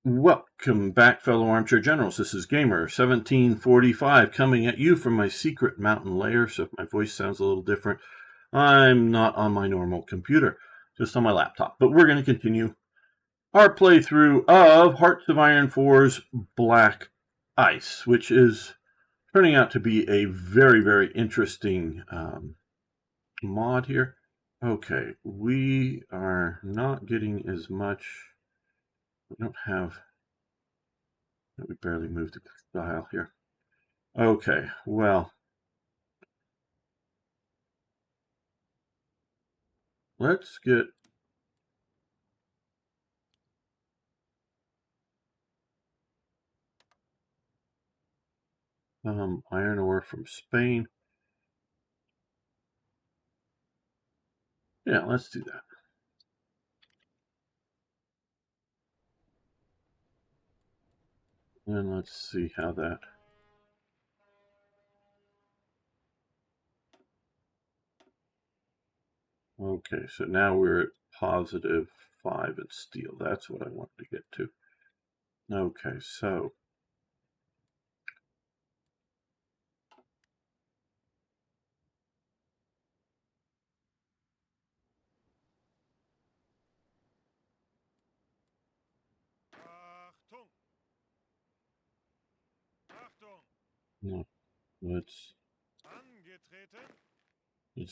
Welcome back, fellow armchair generals. This is Gamer 1745 coming at you from my secret mountain lair. So if my voice sounds a little different, I'm not on my normal computer, just on my laptop. But we're going to continue our playthrough of Hearts of Iron 4's Black Ice, which is turning out to be a very, very interesting mod here. Okay, we are not getting as much. We don't have. We barely moved the dial here. Okay, well, let's get iron ore from Spain. Yeah, let's do that. And let's see how that. Okay, so now we're at +5 in steel. That's what I wanted to get to. Okay, so no, let's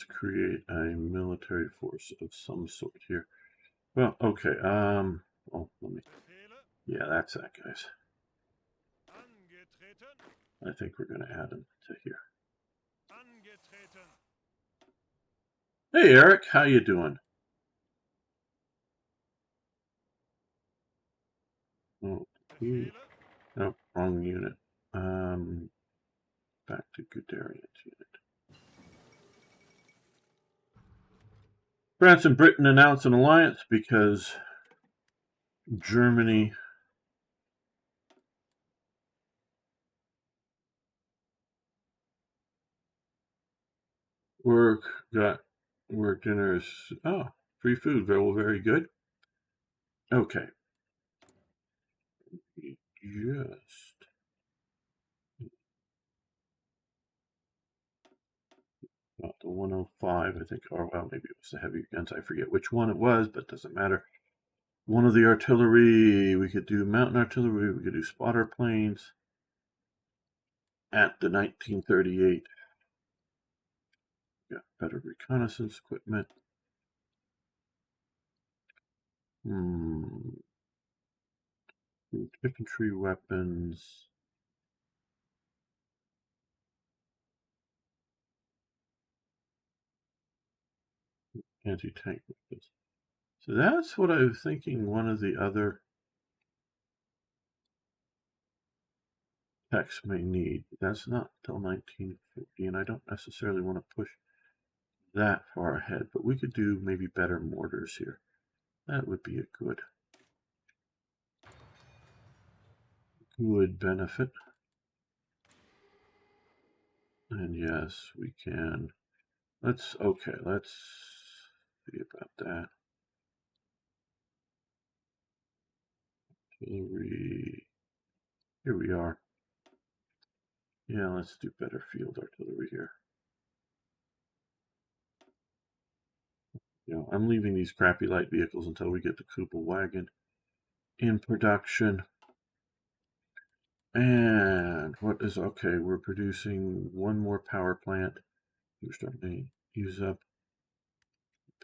create a military force of some sort here. Well, okay. Well, let me. Yeah, that's that, guys. I think we're going to add them to here. Hey, Eric, how you doing? Oh, no, wrong unit. Back to Guderian's unit. France and Britain announced an alliance because Germany work dinners. Oh, free food. Well, very good. Okay. Just got the 105, I think. Or, well, maybe it was the heavy guns. I forget which one it was, but it doesn't matter. One of the artillery. We could do mountain artillery. We could do spotter planes at the 1938. Got better reconnaissance equipment. Infantry weapons. Anti-tank weapons. So that's what I was thinking one of the other techs may need. That's not until 1950, and I don't necessarily want to push that far ahead, but we could do maybe better mortars here. That would be a good benefit. And yes, we can. Let's see about that. Artillery. Here we are. Yeah, let's do better field artillery here. I'm leaving these crappy light vehicles until we get the Kupel wagon in production. And what is okay? We're producing one more power plant. We're starting to use up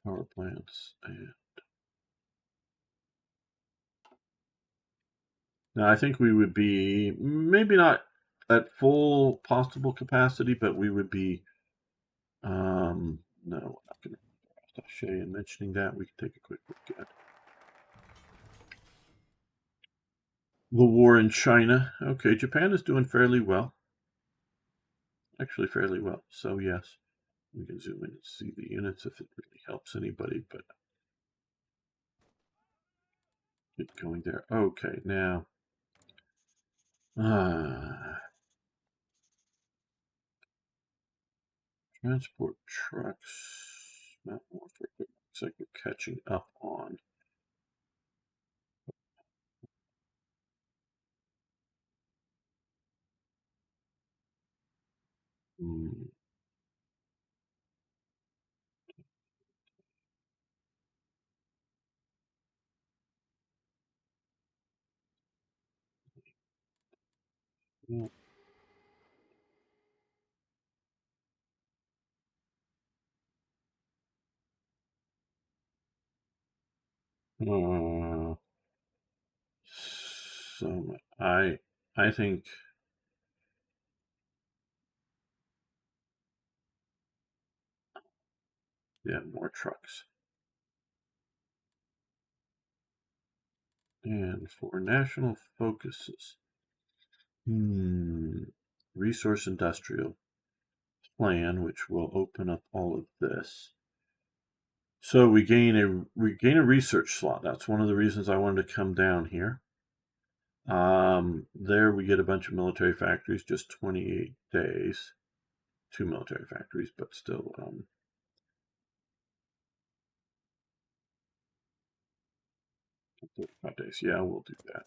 power plants. And now I think we would be maybe not at full possible capacity, but we would be. No, I'm not going to Shay and mentioning that. We can take a quick look at the war in China. Okay, Japan is doing fairly well. Actually, fairly well. So yes, we can zoom in and see the units if it really helps anybody. But get going there. Okay, now. Transport trucks. Not more for equipment. Looks like we're catching up on. Hmm. Uh, so I think more trucks. And for national focuses, resource industrial plan, which will open up all of this. So we gain a research slot. That's one of the reasons I wanted to come down here. There we get a bunch of military factories, just 28 days. 2 military factories, but still 35 days. Yeah, we'll do that.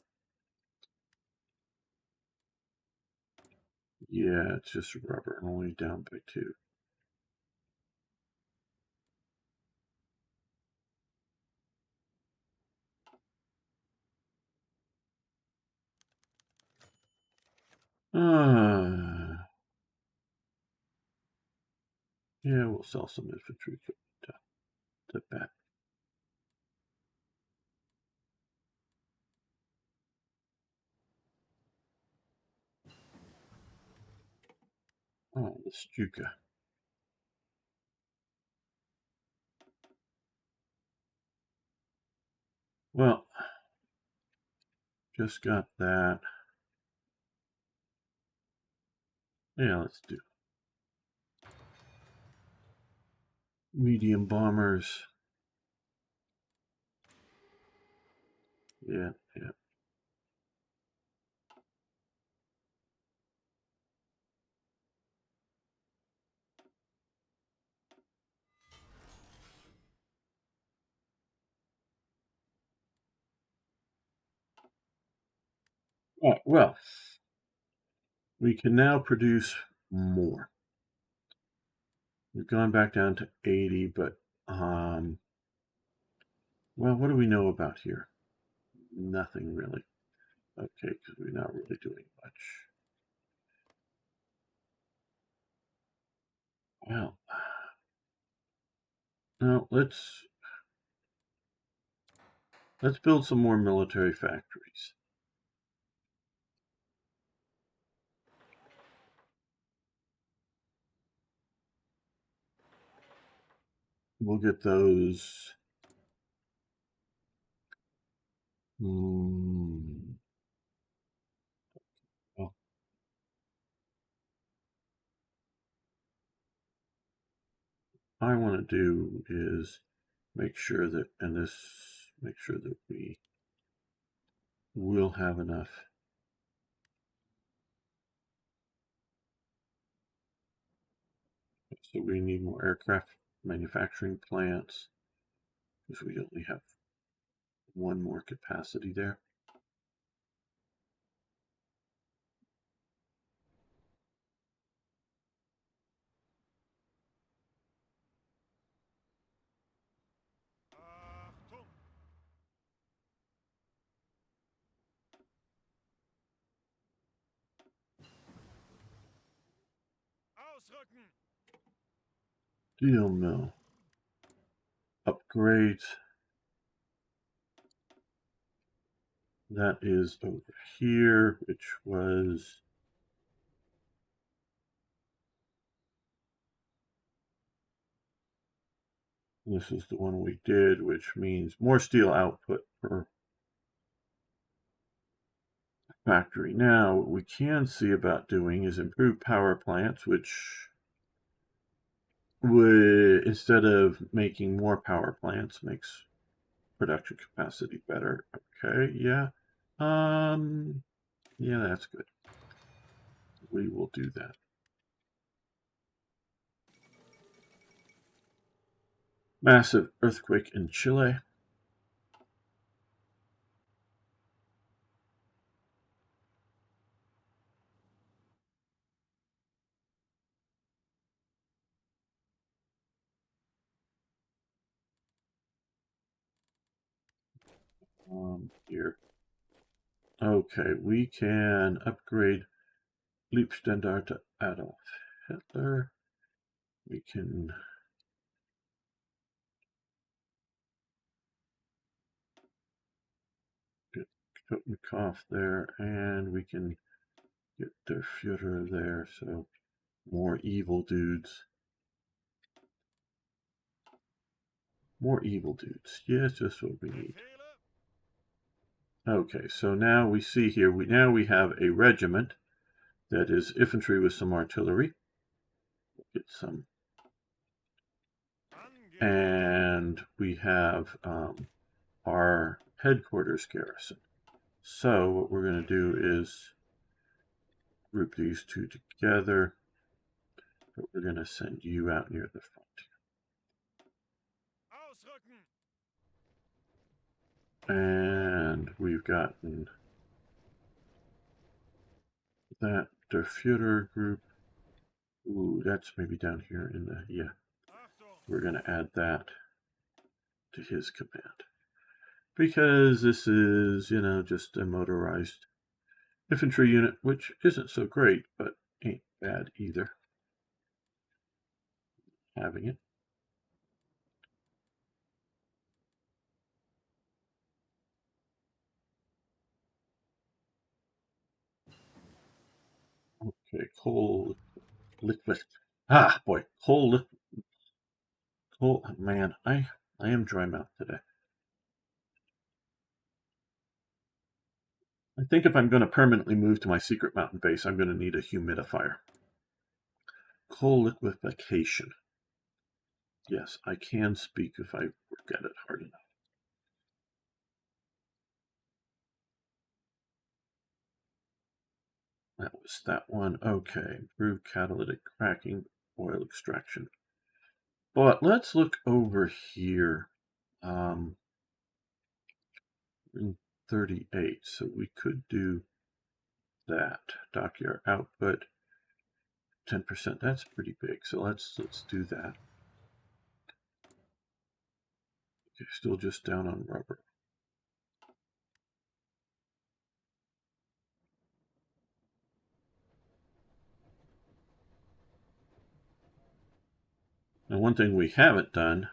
Yeah, it's just rubber, only down by 2. Yeah, we'll sell some infantry to bat. Oh, the Stuka. Well, just got that. Yeah, let's do medium bombers. Yeah. Well, we can now produce more. We've gone back down to 80, but well, what do we know about here? Nothing really. Okay, because we're not really doing much. Well, now let's build some more military factories. We'll get those. Well, I want to do is make sure that we will have enough. So we need more aircraft manufacturing plants because we only have one more capacity there. Steel mill upgrades. That is over here, which was this is the one we did, which means more steel output per factory. Now, what we can see about doing is improve power plants, which would, instead of making more power plants, makes production capacity better. Okay, yeah. Yeah, that's good. We will do that. Massive earthquake in Chile. Here. Okay, we can upgrade Liebstandard to Adolf Hitler. We can get Kotnikov there, and we can get Der Führer there, so more evil dudes. More evil dudes. Yes, just what we need. Okay, so now we see here, now we have a regiment that is infantry with some artillery. Get some. And we have our headquarters garrison. So what we're going to do is group these two together. But we're going to send you out near the front. And we've gotten that Der Führer group. Ooh, that's maybe down here in the, yeah. We're going to add that to his command. Because this is, you know, just a motorized infantry unit, which isn't so great, but ain't bad either. Having it. Okay, coal liquid. Ah, boy, coal. Man, I am dry mouth today. I think if I'm going to permanently move to my secret mountain base, I'm going to need a humidifier. Coal liquefaction. Yes, I can speak if I work at it hard enough. That was that one. Okay, improved catalytic cracking, oil extraction. But let's look over here. In 38, so we could do that. Dockyard output 10%. That's pretty big. So let's do that. Okay, still just down on rubber. Now, one thing we haven't done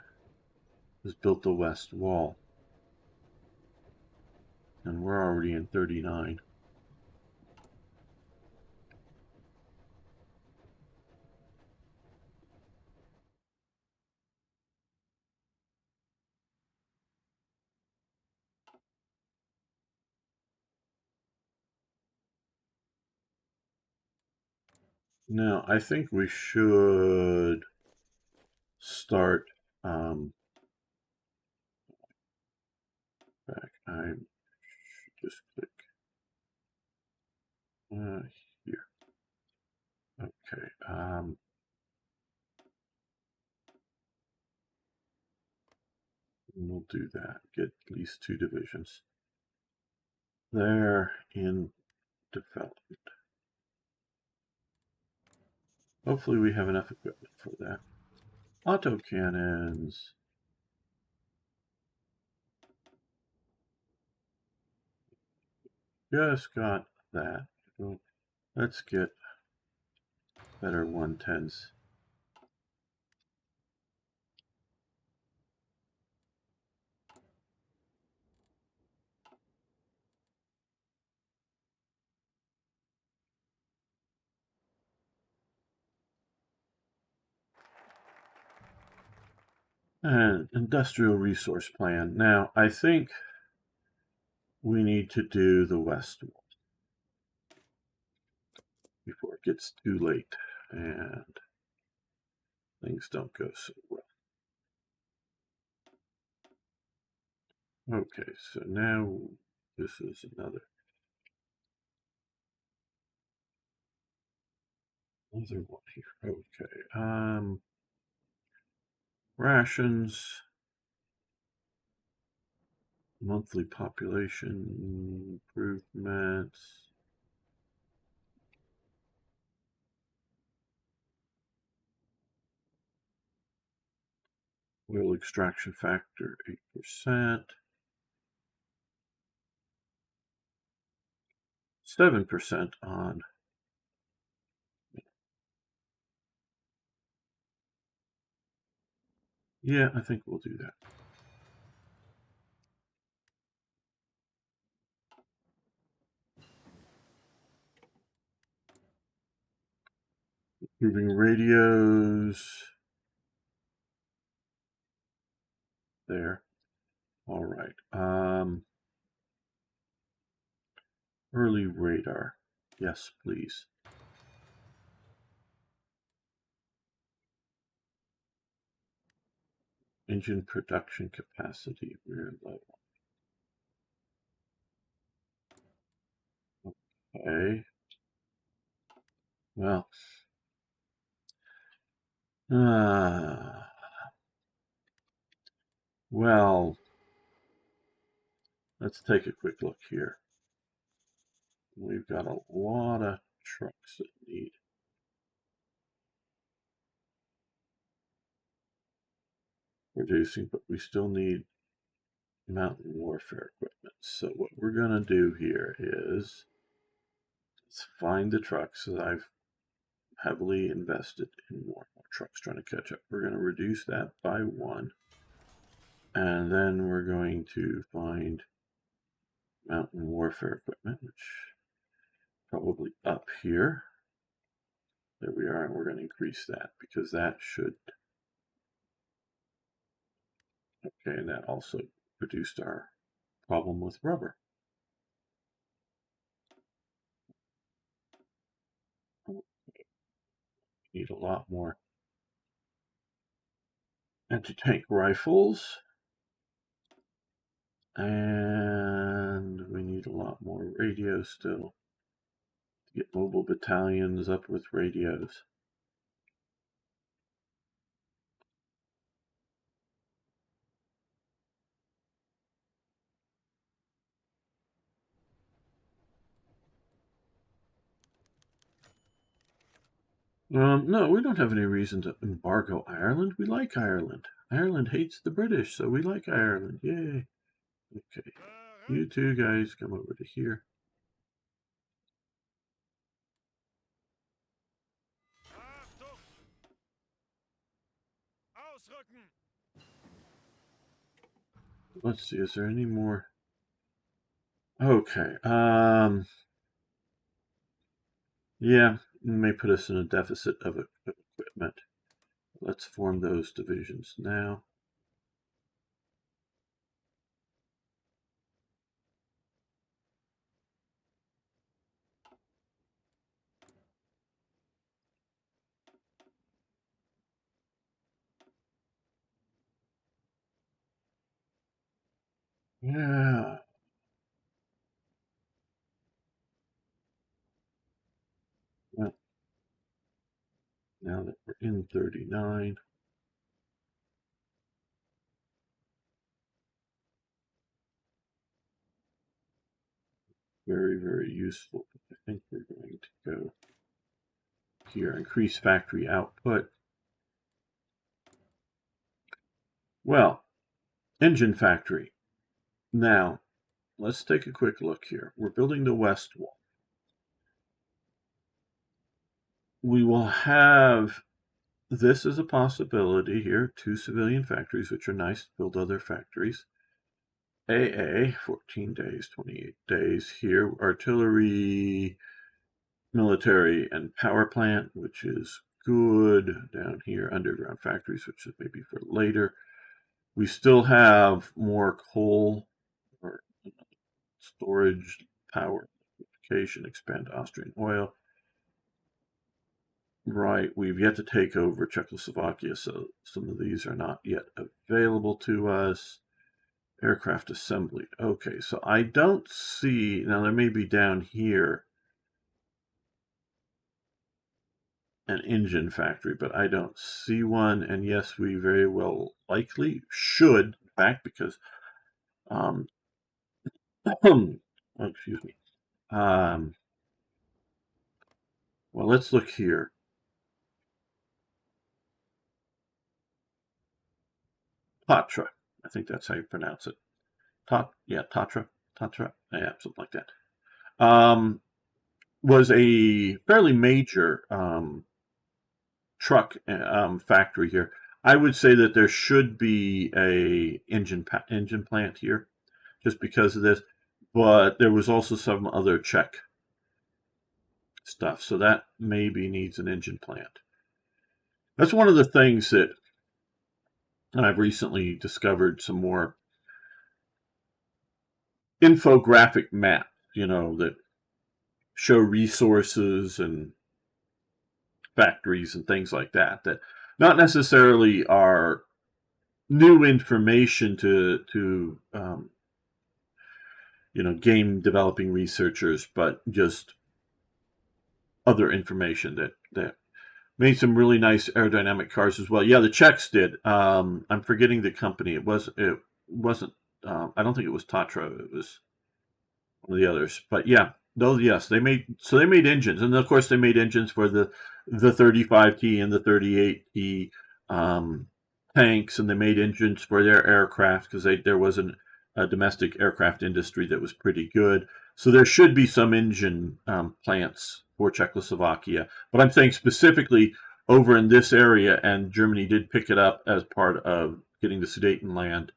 is built the west wall. And we're already in 39. Now, I think we should start back. I should just click here. Okay. We'll do that. Get at least 2 divisions. They're in development. Hopefully we have enough equipment for that. Autocannons. Just got that. Let's get better 110s. And industrial resource plan. Now, I think we need to do the west wall before it gets too late and things don't go so well. Okay, so now this is another one here. Okay. Rations, monthly population improvements. Oil extraction factor 8%. 7% on. Yeah, I think we'll do that. Moving radios. There. All right. Early radar. Yes, please. Engine production capacity. We're low. Okay. Well. Well. Let's take a quick look here. We've got a lot of trucks that need reducing, but we still need mountain warfare equipment. So what we're going to do here is let's find the trucks that I've heavily invested in more trucks trying to catch up. We're going to reduce that by 1. And then we're going to find mountain warfare equipment, which probably up here. There we are, and we're going to increase that because that should. Okay, and that also reduced our problem with rubber. Need a lot more anti-tank rifles, and we need a lot more radios still to get mobile battalions up with radios. No, we don't have any reason to embargo Ireland. We like Ireland. Ireland hates the British, so we like Ireland. Yay. Okay. You two guys come over to here. Let's see, is there any more? Okay. Yeah, it may put us in a deficit of equipment. Let's form those divisions now. Yeah. Well, now that we're in 39. Very, very useful. I think we're going to go here, increase factory output. Well, engine factory. Now, let's take a quick look here. We're building the west wall. We will have this as a possibility here, 2 civilian factories, which are nice to build other factories. AA, 14 days, 28 days here. Artillery, military, and power plant, which is good. Down here, underground factories, which is maybe for later. We still have more coal or storage, power, liquefaction, expand Austrian oil. Right, we've yet to take over Czechoslovakia, so some of these are not yet available to us. Aircraft assembly. Okay, so I don't see, now there may be down here an engine factory, but I don't see one. And yes, we very well likely should, in fact, because, oh, excuse me. Well, let's look here. Tatra. I think that's how you pronounce it. Yeah, Tatra. Yeah, something like that. was a fairly major truck factory here. I would say that there should be a engine plant here, just because of this. But there was also some other Czech stuff, so that maybe needs an engine plant. That's one of the things that I've recently discovered some more infographic maps, that show resources and factories and things like that, that not necessarily are new information to game developing researchers, but just other information that made some really nice aerodynamic cars as well. Yeah, the Czechs did. I'm forgetting the company. It wasn't. I don't think it was Tatra. It was one of the others. But yeah, those, yes, they made engines, and of course they made engines for the 35T and the 38T tanks, and they made engines for their aircraft because there was a domestic aircraft industry that was pretty good. So there should be some engine plants for Czechoslovakia. But I'm saying specifically over in this area, and Germany did pick it up as part of getting the Sudetenland.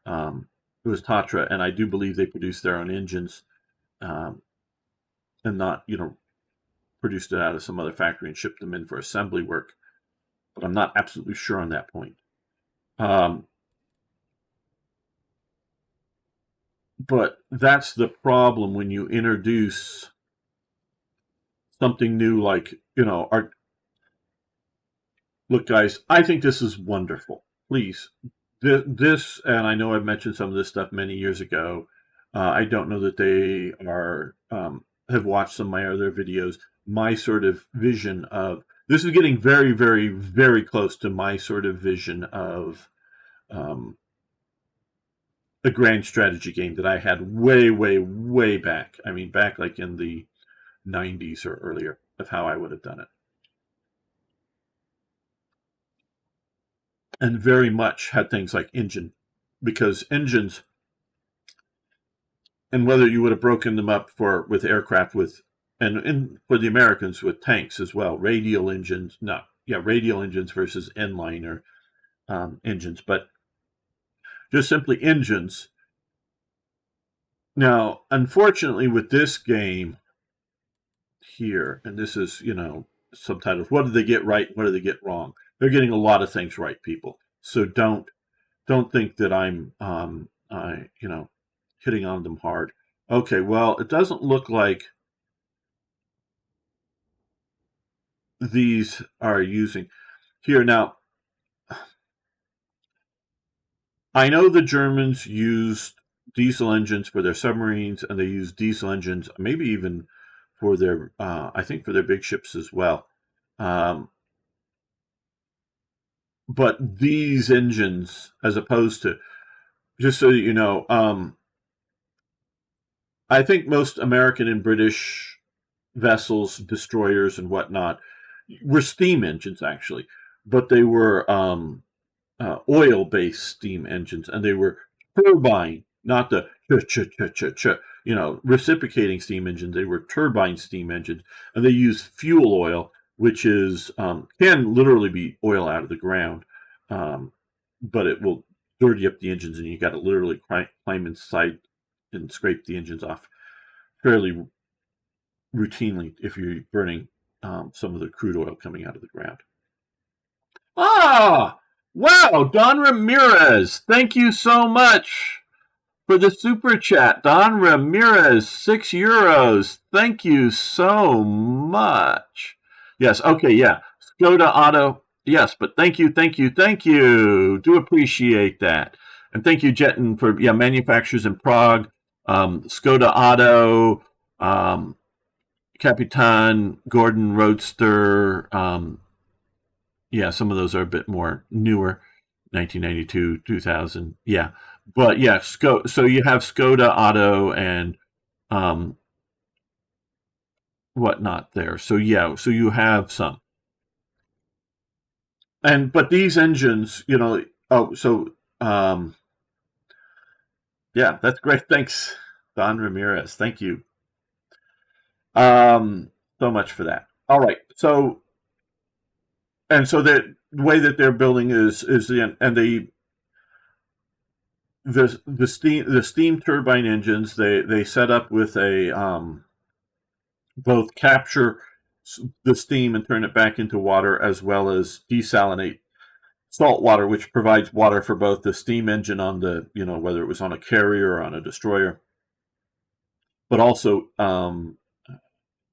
It was Tatra, and I do believe they produced their own engines, and not, produced it out of some other factory and shipped them in for assembly work. But I'm not absolutely sure on that point. But that's the problem when you introduce something new, like, art. Look, guys, I think this is wonderful. Please, this, and I know I've mentioned some of this stuff many years ago. I don't know that they are have watched some of my other videos. My sort of vision of this is getting very, very, very close to my sort of vision of a grand strategy game that I had way, way, way back. I mean, back like in the 90s or earlier, of how I would have done it. And very much had things like engine, because engines, and whether you would have broken them up with aircraft, and for the Americans with tanks as well, radial engines versus inliner engines, but just simply engines. Now, unfortunately, with this game here, and this is, subtitles, what did they get right? What did they get wrong? They're getting a lot of things right, people. So don't think that I'm, hitting on them hard. Okay, well, it doesn't look like these are using here. Now, I know the Germans used diesel engines for their submarines, and they used diesel engines maybe even for their, I think, for their big ships as well. But these engines, as opposed to, just so you know, I think most American and British vessels, destroyers, and whatnot were steam engines, actually, but they were oil-based steam engines, and they were turbine, not the reciprocating steam engines. They were turbine steam engines, and they use fuel oil, which is can literally be oil out of the ground, but it will dirty up the engines, and you got to literally climb inside and scrape the engines off fairly routinely if you're burning some of the crude oil coming out of the ground. Ah, wow, Don Ramirez, thank you so much for the super chat. Don Ramirez, €6. Thank you so much. Yes, okay, yeah. Skoda Auto, yes, but thank you. Do appreciate that. And thank you, Jeton, for manufacturers in Prague, Skoda Auto, Capitan, Gordon Roadster. Some of those are a bit more newer, 1992, 2000. Yeah, but yeah, so you have Skoda Auto and whatnot there. So yeah, so you have some. But these engines, yeah, that's great. Thanks, Don Ramirez. Thank you. So much for that. All right. So the way that they're building is the steam turbine engines they set up with a both capture the steam and turn it back into water, as well as desalinate salt water, which provides water for both the steam engine on the, whether it was on a carrier or on a destroyer, but also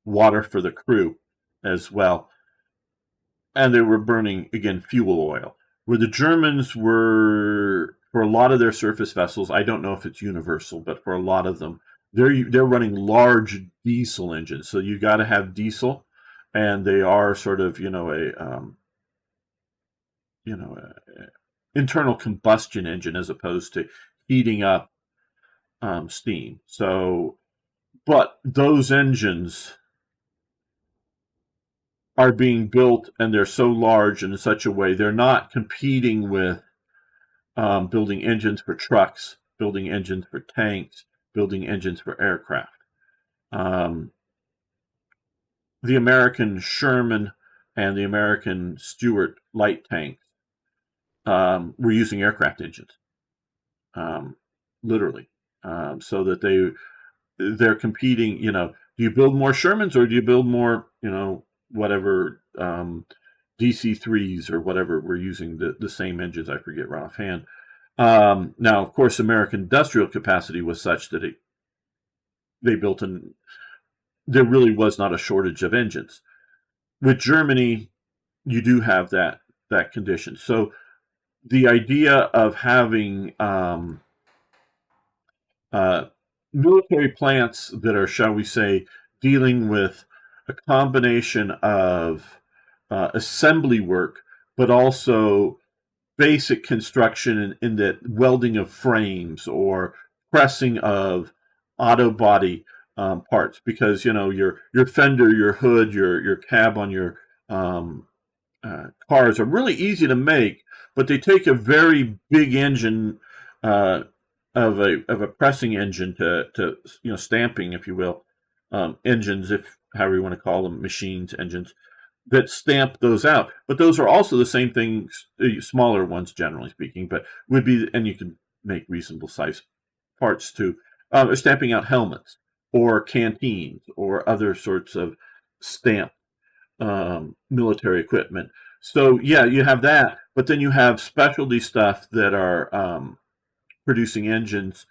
water for the crew as well. And they were burning, again, fuel oil. Where the Germans were, for a lot of their surface vessels, I don't know if it's universal, but for a lot of them, they're running large diesel engines. So you got to have diesel, and they are sort of, a internal combustion engine as opposed to heating up steam. So, but those engines are being built, and they're so large and in such a way they're not competing with building engines for trucks, building engines for tanks, building engines for aircraft. The American Sherman and the American Stuart light tanks were using aircraft engines, literally, so that they're competing. Do you build more Shermans, or do you build more, whatever DC-3s or whatever were using the same engines? I forget right offhand. Now, of course, American industrial capacity was such that they built there really was not a shortage of engines. With Germany, you do have that condition. So the idea of having military plants that are, shall we say, dealing with a combination of assembly work, but also basic construction in the welding of frames or pressing of auto body parts, because your fender, your hood, your cab on your cars are really easy to make, but they take a very big engine of a pressing engine to stamping, if you will, engines, if however you want to call them, machines, engines that stamp those out. But those are also the same things, smaller ones generally speaking, but would be, and you can make reasonable size parts too, stamping out helmets or canteens or other sorts of stamp military equipment. So yeah, you have that, but then you have specialty stuff that are producing engines.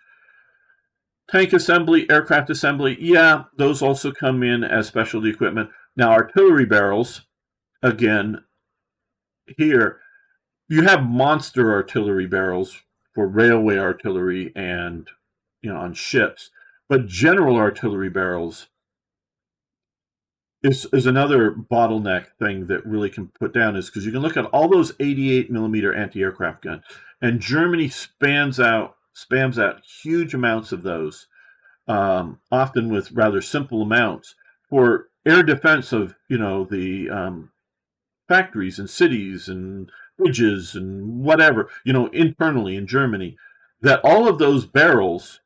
Tank assembly, aircraft assembly, yeah, those also come in as specialty equipment. Now, artillery barrels, again, here, you have monster artillery barrels for railway artillery and, on ships. But general artillery barrels is another bottleneck thing that really can put down, is because you can look at all those 88 millimeter anti-aircraft guns, and Germany spams out huge amounts of those, often with rather simple amounts for air defense of the factories and cities and bridges and whatever, internally in Germany. That all of those barrels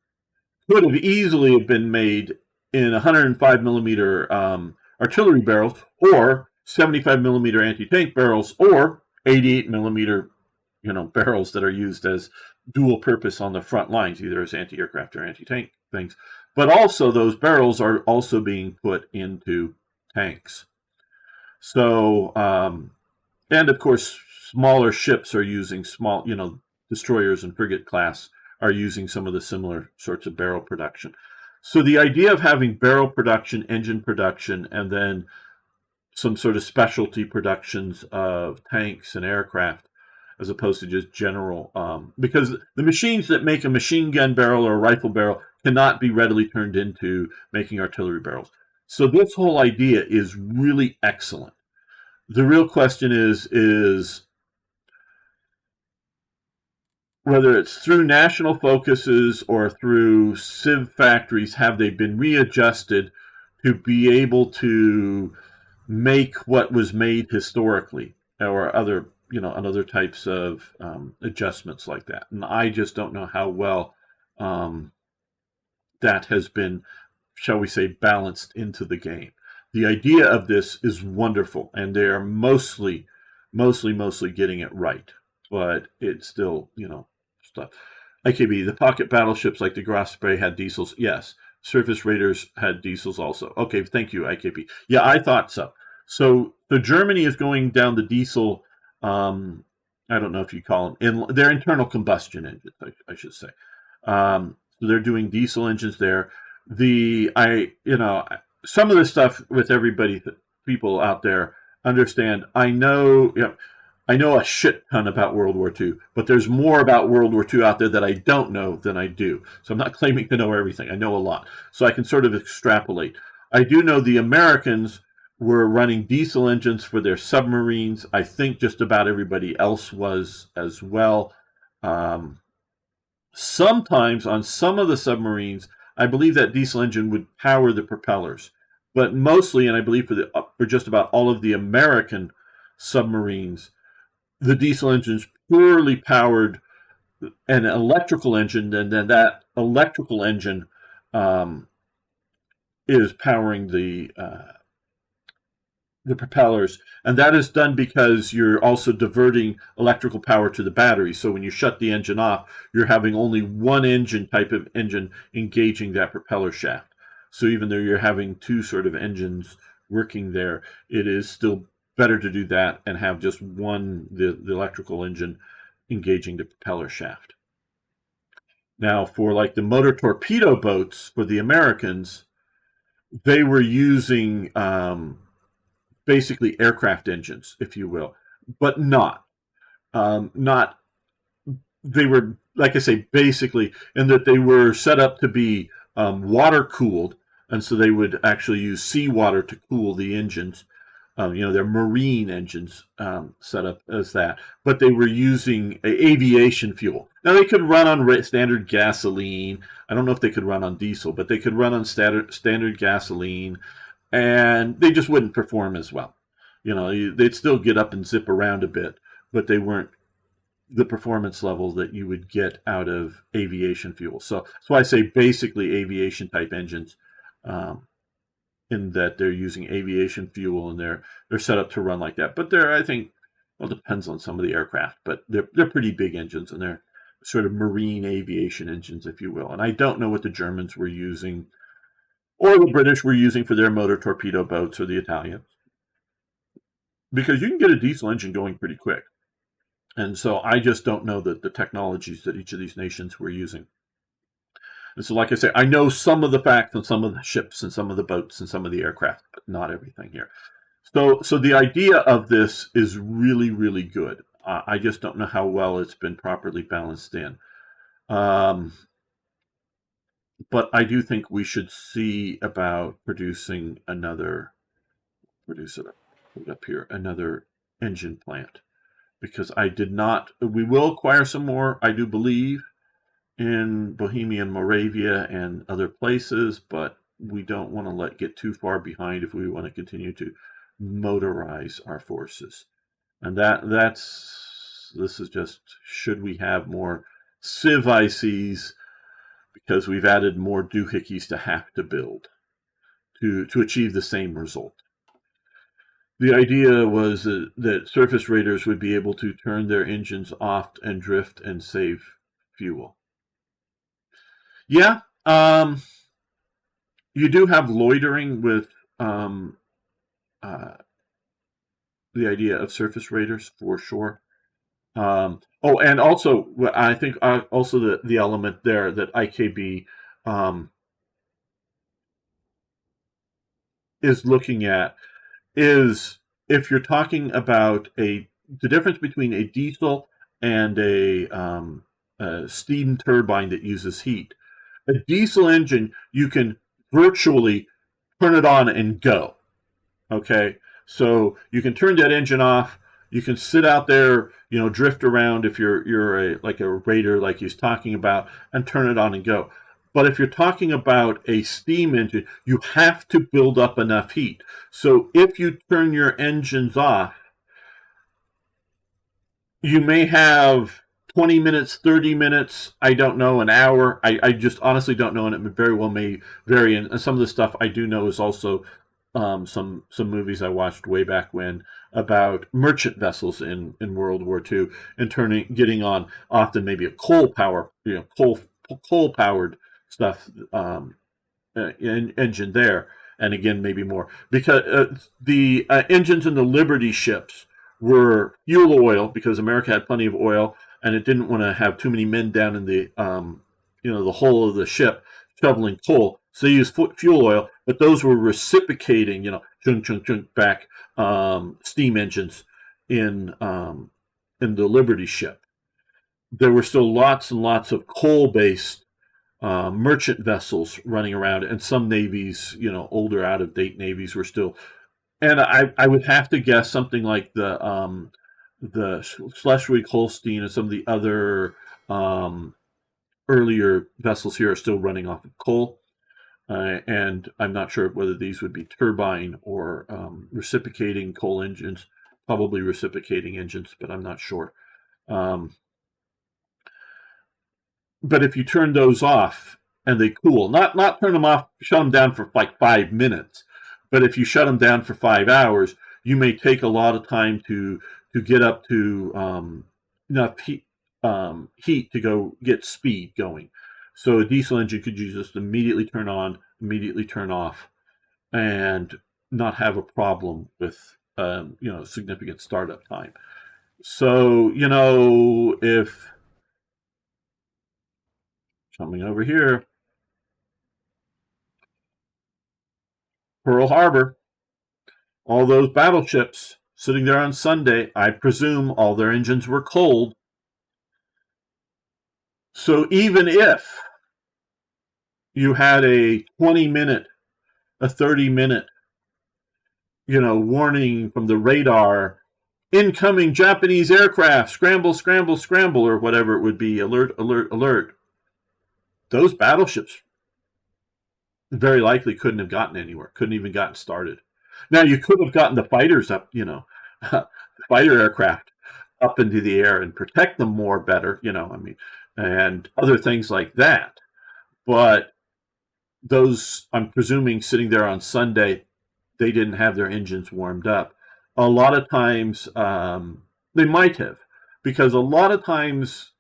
could have easily have been made in 105 millimeter artillery barrels, or 75 millimeter anti-tank barrels, or 88 millimeter barrels that are used as dual purpose on the front lines, either as anti-aircraft or anti-tank things. But also those barrels are also being put into tanks. So, and of course, smaller ships are using small, destroyers and frigate class are using some of the similar sorts of barrel production. So the idea of having barrel production, engine production, and then some sort of specialty productions of tanks and aircraft, as opposed to just general, because the machines that make a machine gun barrel or a rifle barrel cannot be readily turned into making artillery barrels. So this whole idea is really excellent. The real question is whether it's through national focuses or through civ factories, have they been readjusted to be able to make what was made historically, or other other types of adjustments like that. And I just don't know how well that has been, shall we say, balanced into the game. The idea of this is wonderful, and they are mostly getting it right. But it's still, stuff. IKB, the pocket battleships like the Grosspray had diesels. Yes. Surface Raiders had diesels also. Okay, thank you, IKB. Yeah, I thought so. So Germany is going down the diesel. I don't know if you call them they're internal combustion engines. I should say. So they're doing diesel engines there. Some of the stuff with everybody, people out there understand. I know a shit ton about World War II, but there's more about World War II out there that I don't know than I do. So I'm not claiming to know everything. I know a lot. So I can sort of extrapolate. I do know the Americans were running diesel engines for their submarines. I think just about everybody else was as well. Sometimes on some of the submarines, I believe that diesel engine would power the propellers. But mostly, and I believe for just about all of the American submarines, the diesel engines purely powered an electrical engine, and then that electrical engine is powering the propellers, and that is done because you're also diverting electrical power to the battery. So when you shut the engine off, you're having only one type of engine engaging that propeller shaft. So even though you're having two sort of engines working there, it is still better to do that and have just one, the electrical engine engaging the propeller shaft. Now, for like the motor torpedo boats for the Americans, they were using basically aircraft engines, if you will, but not. They were, like I say, basically, in that they were set up to be water cooled, and so they would actually use seawater to cool the engines. They're marine engines set up as that, but they were using aviation fuel. Now, they could run on standard gasoline. I don't know if they could run on diesel, but they could run on standard gasoline, and they just wouldn't perform as well. They'd still get up and zip around a bit, but they weren't the performance level that you would get out of aviation fuel. So that's why I say basically aviation type engines, in that they're using aviation fuel and they're set up to run like that. But I think, well, it depends on some of the aircraft, but they're pretty big engines, and they're sort of marine aviation engines, if you will. And I don't know what the Germans were using or the British were using for their motor torpedo boats, or the Italians, because you can get a diesel engine going pretty quick. And so I just don't know the technologies that each of these nations were using. And so, like I say, I know some of the facts on some of the ships and some of the boats and some of the aircraft, but not everything here. So the idea of this is really, really good. I just don't know how well it's been properly balanced in. But I do think we should see about producing another engine plant, because we will acquire some more, I do believe, in Bohemia and Moravia and other places, but we don't want to get too far behind if we want to continue to motorize our forces. And this is just, should we have more Civ ICs, because we've added more doohickeys to have to build to achieve the same result. The idea was that surface raiders would be able to turn their engines off and drift and save fuel. Yeah, you do have loitering with the idea of surface raiders, for sure. And also, I think also the element there that IKB is looking at is, if you're talking about the difference between a diesel and a steam turbine that uses heat. A diesel engine, you can virtually turn it on and go. Okay, so you can turn that engine off. You can sit out there, drift around if you're like a raider, like he's talking about, and turn it on and go. But if you're talking about a steam engine, you have to build up enough heat. So if you turn your engines off, you may have 20 minutes, 30 minutes, I don't know, an hour. I just honestly don't know, and it very well may vary. And some of the stuff I do know is also some movies I watched way back when about merchant vessels in World War II and getting on often maybe a coal power, coal powered stuff, engine there, and again maybe more because the engines in the Liberty ships were fuel oil because America had plenty of oil and it didn't want to have too many men down in the the hull of the ship shoveling coal. So they used fuel oil, but those were reciprocating, chunk chunk chunk back steam engines in the Liberty ship. There were still lots and lots of coal-based merchant vessels running around, and some navies, older, out-of-date navies, were still. And I would have to guess something like the Schleswig-Holstein and some of the other earlier vessels here are still running off of coal. And I'm not sure whether these would be turbine or reciprocating coal engines, probably reciprocating engines, but I'm not sure. But if you turn those off and they cool, not turn them off, shut them down for like 5 minutes, but if you shut them down for 5 hours, you may take a lot of time to get up to enough heat to go get speed going. So a diesel engine could you just immediately turn on, immediately turn off, and not have a problem with significant startup time. So if coming over here, Pearl Harbor, all those battleships sitting there on Sunday, I presume all their engines were cold. So even if you had a 20-minute, a 30-minute, warning from the radar, incoming Japanese aircraft, scramble, scramble, scramble, or whatever it would be, alert, alert, alert, those battleships very likely couldn't have gotten anywhere, couldn't even gotten started. Now, you could have gotten the fighters up, fighter aircraft up into the air and protect them more better, and other things like that. But those, I'm presuming, sitting there on Sunday, they didn't have their engines warmed up. A lot of times, they might have, because a lot of times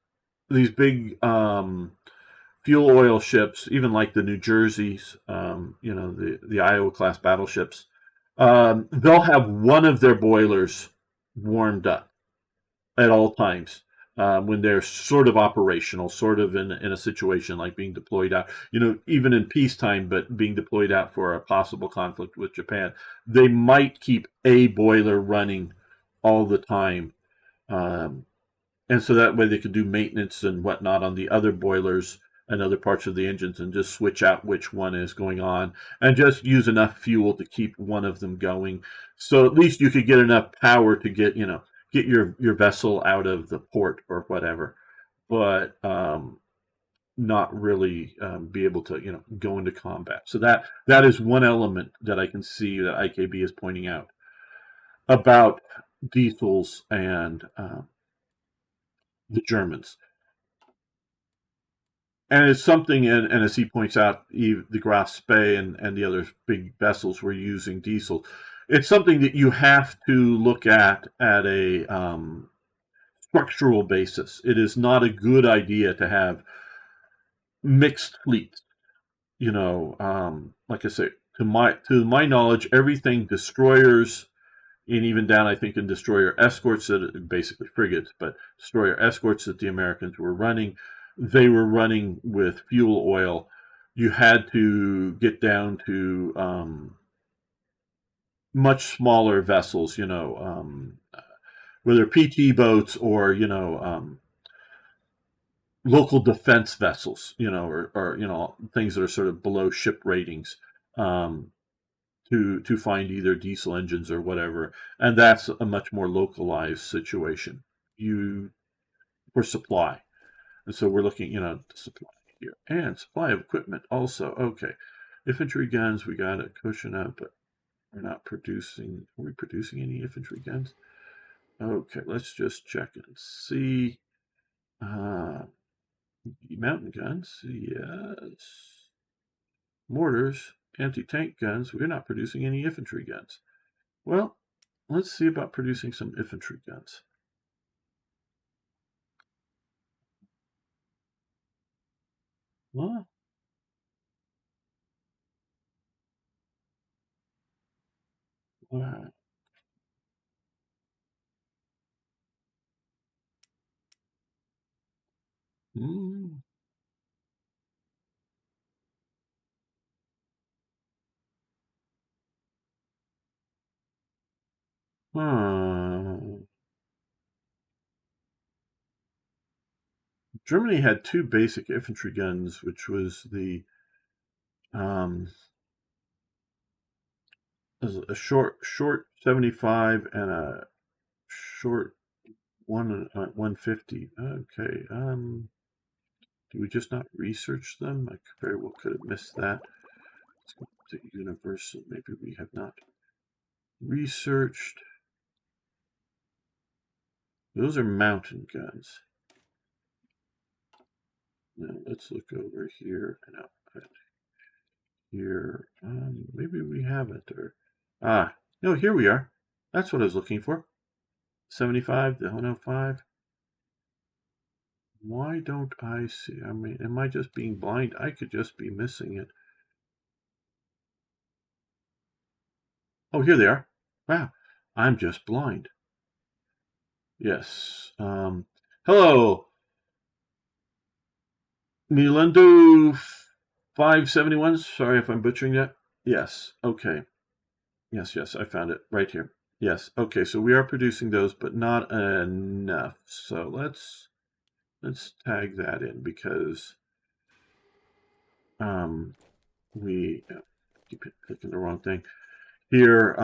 these big fuel oil ships, even like the New Jerseys, the Iowa class battleships, they'll have one of their boilers warmed up at all times when they're sort of operational, sort of in a situation like being deployed out, even in peacetime, but being deployed out for a possible conflict with Japan. They might keep a boiler running all the time. And so that way they could do maintenance and whatnot on the other boilers and other parts of the engines and just switch out which one is going on and just use enough fuel to keep one of them going. So at least you could get enough power to get your vessel out of the port or whatever, but not really be able to go into combat. So that is one element that I can see that IKB is pointing out about diesels and the Germans. And it's something, and as he points out, the Graf Spee and the other big vessels were using diesel. It's something that you have to look at a structural basis. It is not a good idea to have mixed fleets. Like I say, to my knowledge, everything destroyers, and even down, I think, in destroyer escorts, that basically frigates, but destroyer escorts that the Americans were running, they were running with fuel oil. You had to get down to much smaller vessels, whether PT boats or local defense vessels, or things that are sort of below ship ratings. To find either diesel engines or whatever, and that's a much more localized situation. For supply, and so we're looking, supply here and supply of equipment also. Okay, infantry guns, we got a cushion up, but we're not producing. Are we producing any infantry guns? Okay, let's just check and see. Mountain guns, yes. Mortars, anti-tank guns. We're not producing any infantry guns. Well, let's see about producing some infantry guns. Well, wow. Mm. Germany had two basic infantry guns, which was the a short 75 and a short 150. Okay. Do we just not research them? I very well could have missed that. Let's go to Universal. Maybe we have not researched. Those are mountain guns. Now let's look over here and output here. Maybe we haven't. No, here we are. That's what I was looking for. 75, the 105. Why don't I see? I mean, am I just being blind? I could just be missing it. Oh, here they are. Wow, I'm just blind. Yes. Hello, Milendo 571. Sorry if I'm butchering that. Yes. Okay. Yes, I found it right here. Yes. Okay, so we are producing those, but not enough. So let's tag that in because we keep clicking the wrong thing here.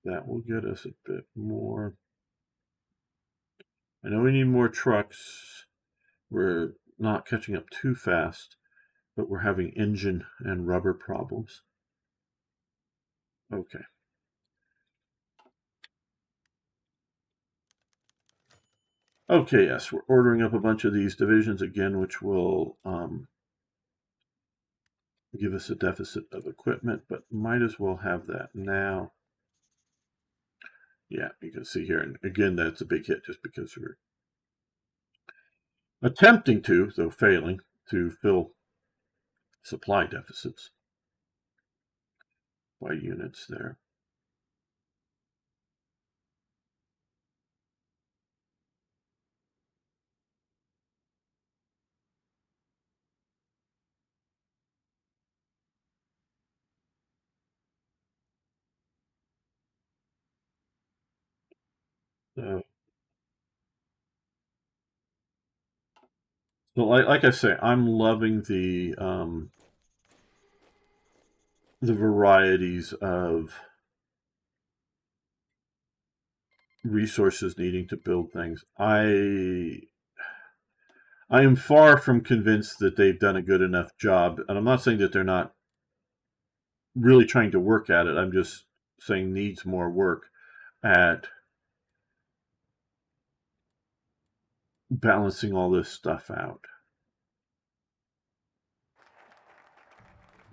That will get us a bit more. I know we need more trucks. We're not catching up too fast, but we're having engine and rubber problems. Okay. Okay, yes, we're ordering up a bunch of these divisions again, which will give us a deficit of equipment, but might as well have that now. Yeah, you can see here, and again, that's a big hit just because we're attempting to, though failing, to fill supply deficits by units there. So like I say, I'm loving the varieties of resources needing to build things. I am far from convinced that they've done a good enough job, and I'm not saying that they're not really trying to work at it. I'm just saying needs more work at balancing all this stuff out.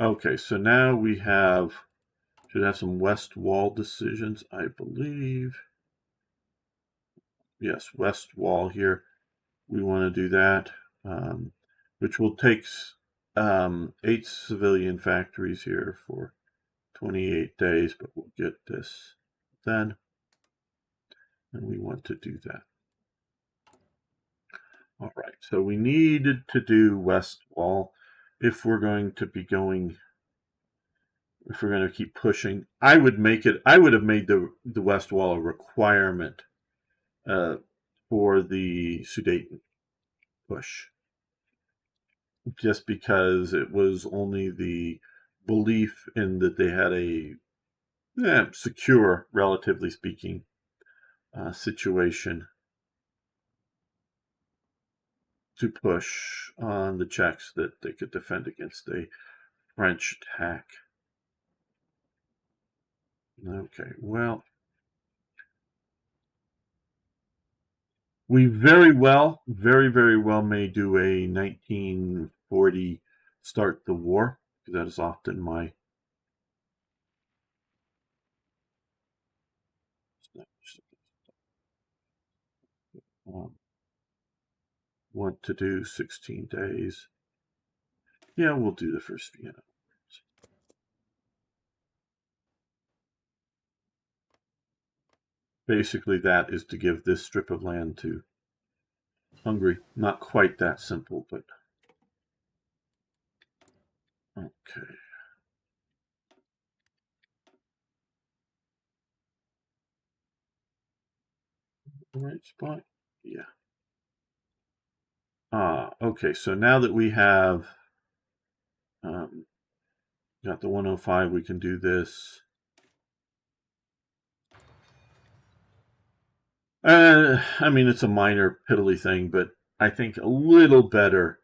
Okay, so now we should have some west wall decisions, I believe. Yes, west wall here. We want to do that, which will take 8 civilian factories here for 28 days, but we'll get this then. And we want to do that. All right, so we needed to do west wall if we're going to be going, if we're going to keep pushing. I would have made the west wall a requirement for the Sudeten push, just because it was only the belief in that they had a secure, relatively speaking, situation to push on the Czechs that they could defend against a French attack. Okay, well, We very well, very well may do a 1940 start the war, because that is often my want to do 16 days. Yeah, we'll do the first Vienna. Basically, that is to give this strip of land to Hungary. Not quite that simple, but okay. Right spot? Yeah. Okay, so now that we have got the 105, we can do this. I mean, it's a minor piddly thing, but I think a little better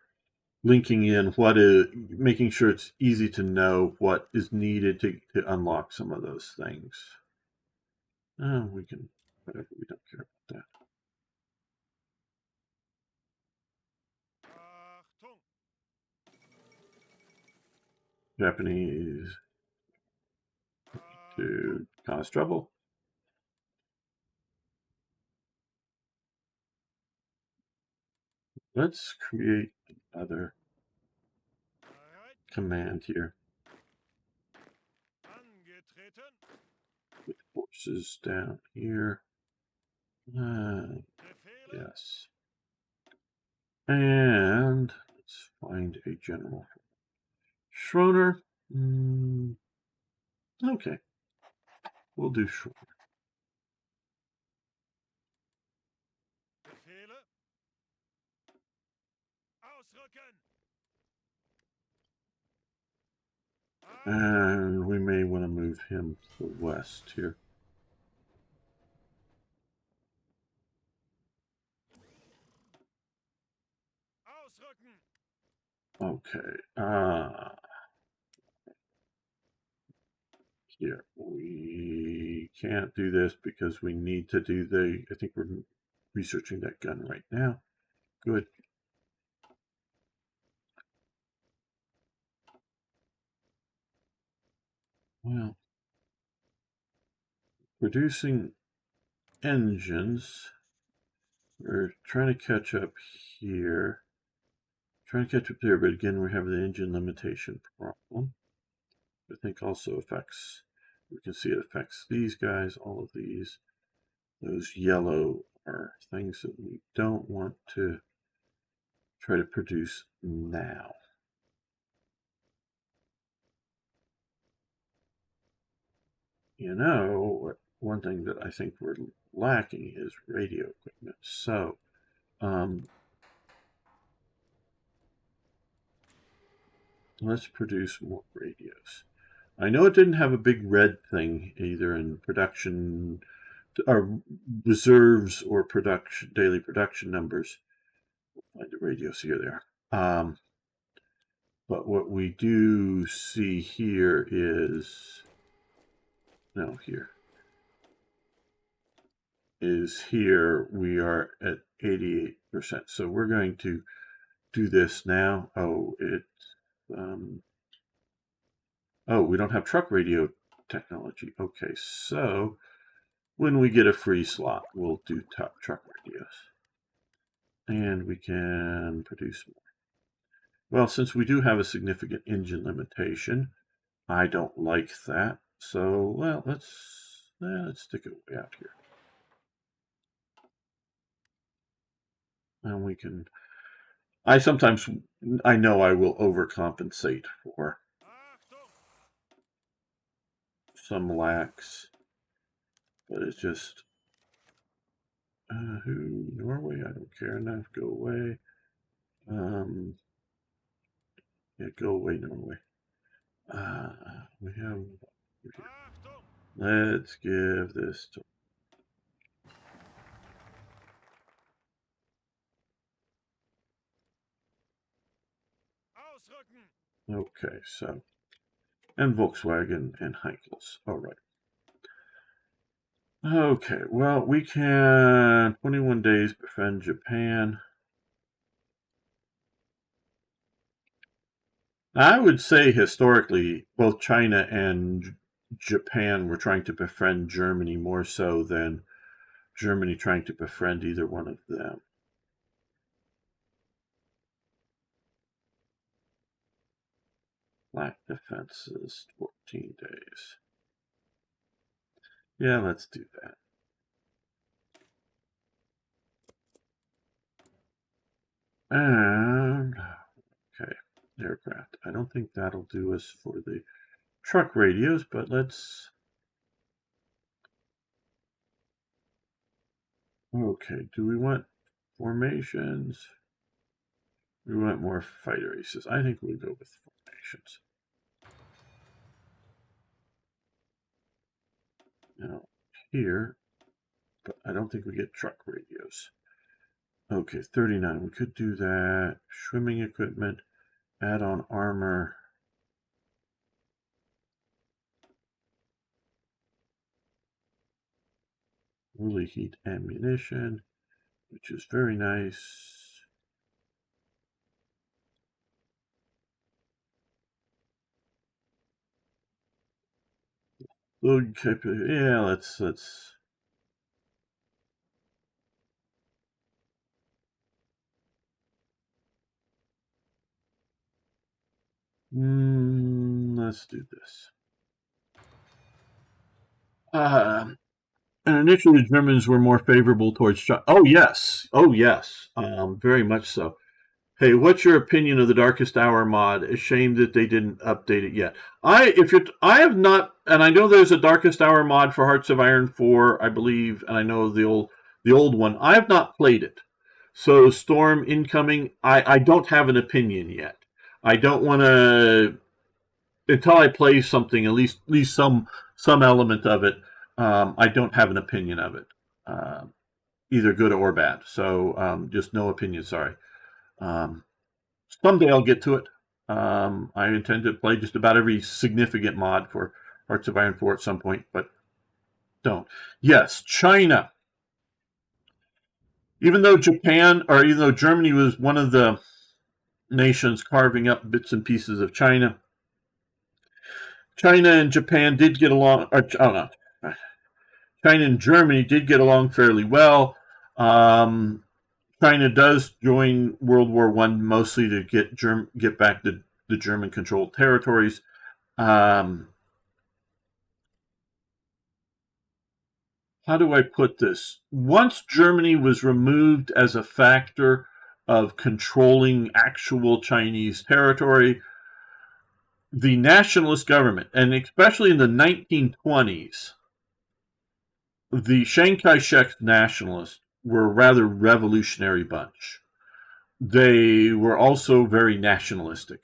linking in what is, making sure it's easy to know what is needed to unlock some of those things. We can, whatever, we don't care about that. Japanese to cause trouble. Let's create another command here. Put forces down here. Yes. And let's find a general. Schroeder. Okay. We'll do Schroeder. And we may want to move him to the west here. Okay. Here, we can't do this because we need to do the, I think we're researching that gun right now. Good. Well, producing engines. We're trying to catch up here. Trying to catch up there, but again, we have the engine limitation problem. I think also affects, we can see it affects these guys, all of these. Those yellow are things that we don't want to try to produce now. You know, one thing that I think we're lacking is radio equipment. So, let's produce more radios. I know it didn't have a big red thing either in production or reserves or production daily production numbers. Find the radios here. There. But what we do see here is here we are at 88%. So we're going to do this now. We don't have truck radio technology. Okay, so when we get a free slot, we'll do truck radios. And we can produce more. Well, since we do have a significant engine limitation, I don't like that. So, well, let's stick it way out here. And we can, I know I will overcompensate for some lacks, but it's just, Norway, I don't care enough, go away. Yeah, go away, Norway. We have, let's give this to, okay, so, and Volkswagen and Heinkels, all right. Okay, well, we can 21 days befriend Japan. I would say historically, both China and Japan were trying to befriend Germany more so than Germany trying to befriend either one of them. Black defenses, 14 days. Yeah, let's do that. And, okay, aircraft. I don't think that'll do us for the truck radios, but let's... Okay, do we want formations? We want more fighter aces. I think we'll go with formations. Now, here, but I don't think we get truck radios. Okay, 39. We could do that. Swimming equipment, add on armor. Woolly heat ammunition, which is very nice. Okay, yeah, let's let's do this. And initially, the Germans were more favorable towards China. Oh yes, very much so. Hey, what's your opinion of the Darkest Hour mod? A shame that they didn't update it yet. I have not, and I know there's a Darkest Hour mod for Hearts of Iron 4, I believe, and I know the old one. I have not played it. So Storm incoming, I don't have an opinion yet. I don't want to until I play something, at least some element of it. I don't have an opinion of it, either good or bad. So just no opinion. Sorry. Um, Someday I'll get to it. I intend to play just about every significant mod for Hearts of Iron 4 at some point, but don't. Yes, China. Even though Germany was one of the nations carving up bits and pieces of China, China and Japan did get along. No, China and Germany did get along fairly well. Um, China does join World War One mostly to get back the German controlled territories. Um, how do I put this? Once Germany was removed as a factor of controlling actual Chinese territory, the nationalist government, and especially in the 1920s, the Chiang Kai-shek nationalists were a rather revolutionary bunch. They were also very nationalistic.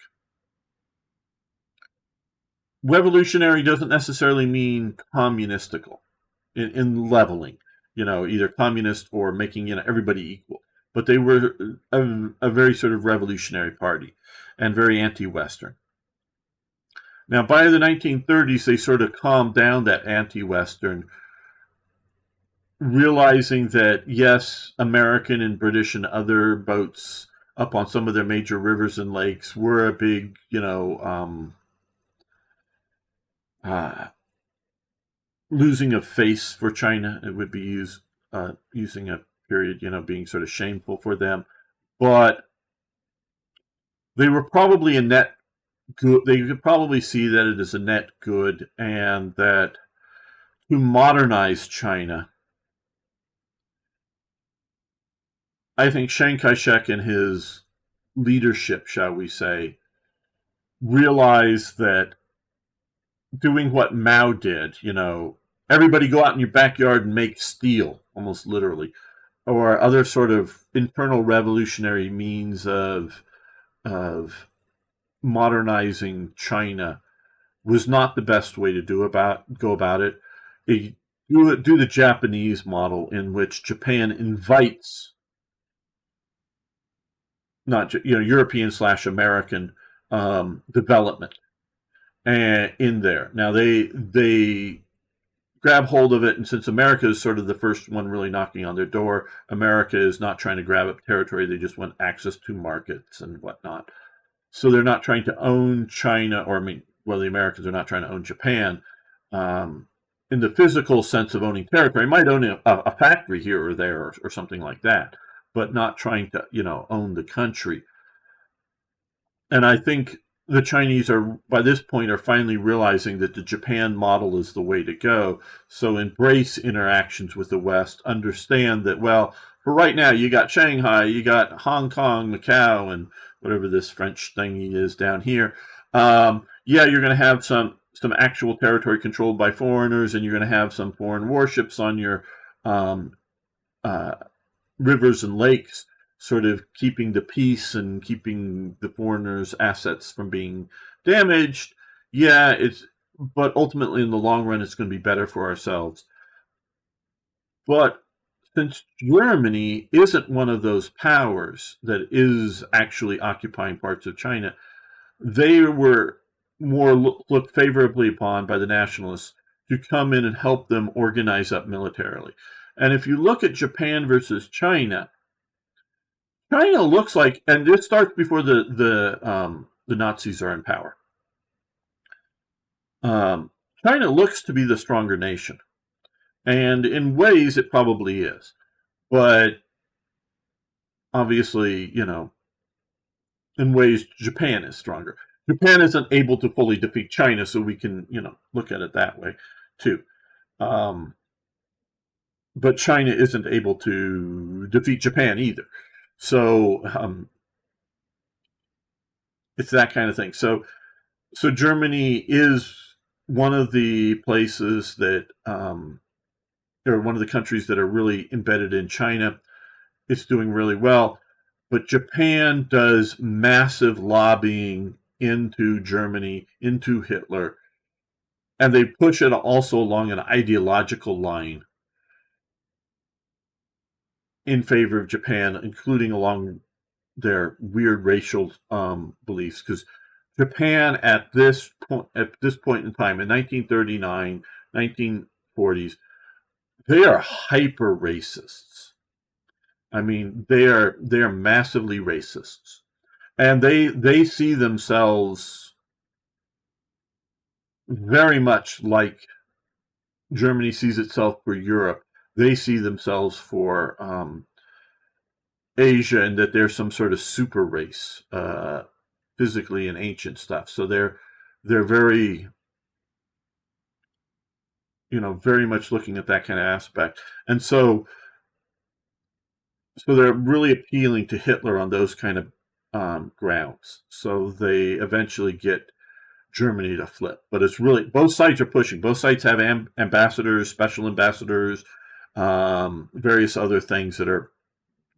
Revolutionary doesn't necessarily mean communistical in leveling, either communist or making everybody equal. But they were a very sort of revolutionary party and very anti-Western. Now, by the 1930s, they sort of calmed down that anti-Western, realizing that, yes, American and British and other boats up on some of their major rivers and lakes were a big, losing of face for China. It would be using a period, being sort of shameful for them. But they were probably a net good. They could probably see that it is a net good, and that to modernize China, I think Chiang Kai-shek and his leadership, shall we say, realized that doing what Mao did, everybody go out in your backyard and make steel, almost literally, or other sort of internal revolutionary means of modernizing China was not the best way to go about it. Do the Japanese model, in which Japan invites not European / American development and in there. Now they grab hold of it. And since America is sort of the first one really knocking on their door, America is not trying to grab up territory. They just want access to markets and whatnot. So they're not trying to own China, or I mean, well, the Americans are not trying to own Japan in the physical sense of owning territory. Might own a factory here or there or something like that, but not trying to, own the country. And I think the Chinese are, by this point, are finally realizing that the Japan model is the way to go. So embrace interactions with the West. Understand that, well, for right now, you got Shanghai, you got Hong Kong, Macau, and whatever this French thingy is down here. Yeah, you're going to have some actual territory controlled by foreigners, and you're going to have some foreign warships on your rivers and lakes, sort of keeping the peace and keeping the foreigners' assets from being damaged. Yeah, but ultimately in the long run, it's going to be better for ourselves. But since Germany isn't one of those powers that is actually occupying parts of China, they were more looked favorably upon by the nationalists to come in and help them organize up militarily. And if you look at Japan versus China looks like, and this starts before the Nazis are in power. China looks to be the stronger nation, and in ways it probably is, but obviously, in ways Japan is stronger. Japan isn't able to fully defeat China, so we can, look at it that way too. But China isn't able to defeat Japan either. So it's that kind of thing. So Germany is one of the places that, or one of the countries that are really embedded in China. It's doing really well. But Japan does massive lobbying into Germany, into Hitler, and they push it also along an ideological line in favor of Japan, including along their weird racial beliefs. Because Japan at this point in time, in 1939, 1940s, they are hyper racists. I mean, they are massively racists, and they see themselves very much like Germany sees itself for Europe. They see themselves for Asia, and that they're some sort of super race, physically and ancient stuff. So they're very, very much looking at that kind of aspect, and so they're really appealing to Hitler on those kind of grounds. So they eventually get Germany to flip. But it's really, both sides are pushing. Both sides have ambassadors, special ambassadors, various other things that are,